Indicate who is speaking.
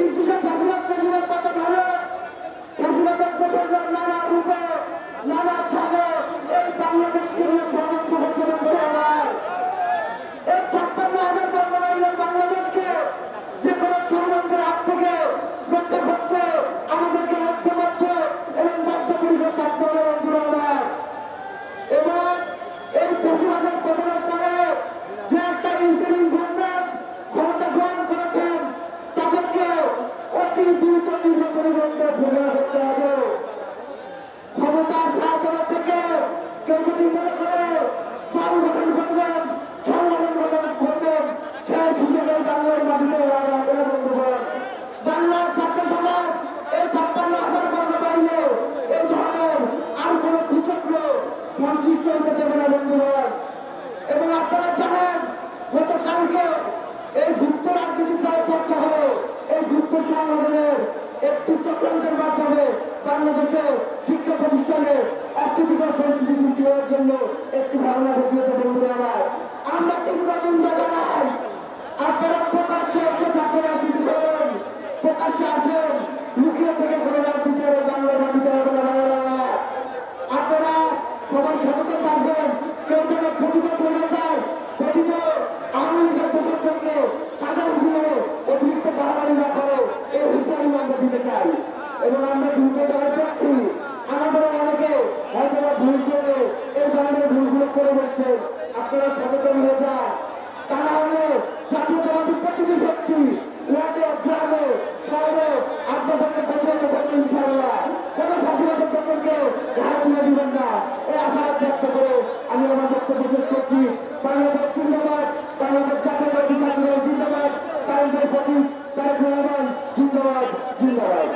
Speaker 1: ইতিহাস প্রতিবাদ প্রতিবাদ কত ভালো প্রতিবাদের প্রসঙ্গের নানা রূপে নানা ভাবে এই বাংলাদেশকে নিয়ে ষড়যন্ত্র হচ্ছে বন্ধুরা আমার। এই ৫৬,০০০ বর্গমাইলের বাংলাদেশকে যে কোনো ষড়যন্ত্রের হাত থেকে রক্ষা করতে আমাদেরকে ঐক্যবদ্ধ এবং বদ্ধপরিকর থাকতে হবে বন্ধুরা আমার। এবং এই প্রতিবাদের পতনের পরে যে একটা ইন্টারিম গভর্নমেন্ট ক্ষমতা গ্রহণ করেছেন তাদেরকে অতি দ্রুত নির্বাচনী মধ্যে ঘোষণা করতে হবে। ক্ষমতার ছায়াতলা থেকে কেউ যদি মনে করে দল গঠন করবেন সংগঠন গঠন করবেন সেই সুযোগে বাংলার মাটিতে বন্ধুগণ বাংলার ছাত্র সমাজ এই ৫৬,০০০ বর্গ পাইলে এই ধরনের আর কোন কুচক্র সংশ্লিষ্ট হতে দেবে না বন্ধুগণ। এবং আপনারা জানেন গতকালকে এই গুপ্ত রাজনীতির দল করতে হবে এই গুপ্ত সংগঠনের একটি চক্রান্তের মাধ্যমে বাংলাদেশে শিক্ষা প্রতিষ্ঠানে অস্থিতিকর পরিস্থিতি সৃষ্টি হওয়ার জন্য একটি ধারণা ঘটিয়েছে বন্ধুরা আমার। আমরা তীব্র চিন্তা জানাই আপনারা প্রকাশ্যে এসে ছাত্র রাজনীতি করেন, প্রকাশ্যে আসেন, লুকিয়ে থেকে কোনো রাজনীতি হবে বাংলা রাজনীতি হবে না বাংলা। আপনারা সবাই সচেতন থাকবেন, কেউ যেন প্রকৃত সৈন্যতার প্রকৃত আওয়ামী লীগের প্রশাসনকে তাদের উপরে অতিরিক্ত বাড়াবাড়ি না করে এই হুঁশিয়ারি আমরা দিতে চাই। এবং আমরা দ্রুত জায়গায় পাচ্ছি আমাদের অনেকে হয়তো ভুল করে এই ধরনের ভুলগুলো করে বসছে। আপনারা সচেতন হয়ে যান, তা না হলে জাতীয়তাবাদী প্রতিটি শক্তি রাতে গ্রামে শহরে আপনাদেরকে প্রতিহত করবে ইনশাআল্লাহ। কোনো ফাঁসিবাদের প্রসঙ্গে ঘাড় তুলে দিবেন না এই আশাবাদ ব্যক্ত করে আমি আমার বক্তব্য শেষ করছি। বাংলাদেশ জিন্দাবাদ, বাংলাদেশ জাতীয়তাবাদী ছাত্র দল জিন্দাবাদ, তারেক প্রতীক তারেক রহমান জিন্দাবাদ জিন্দাবাদ।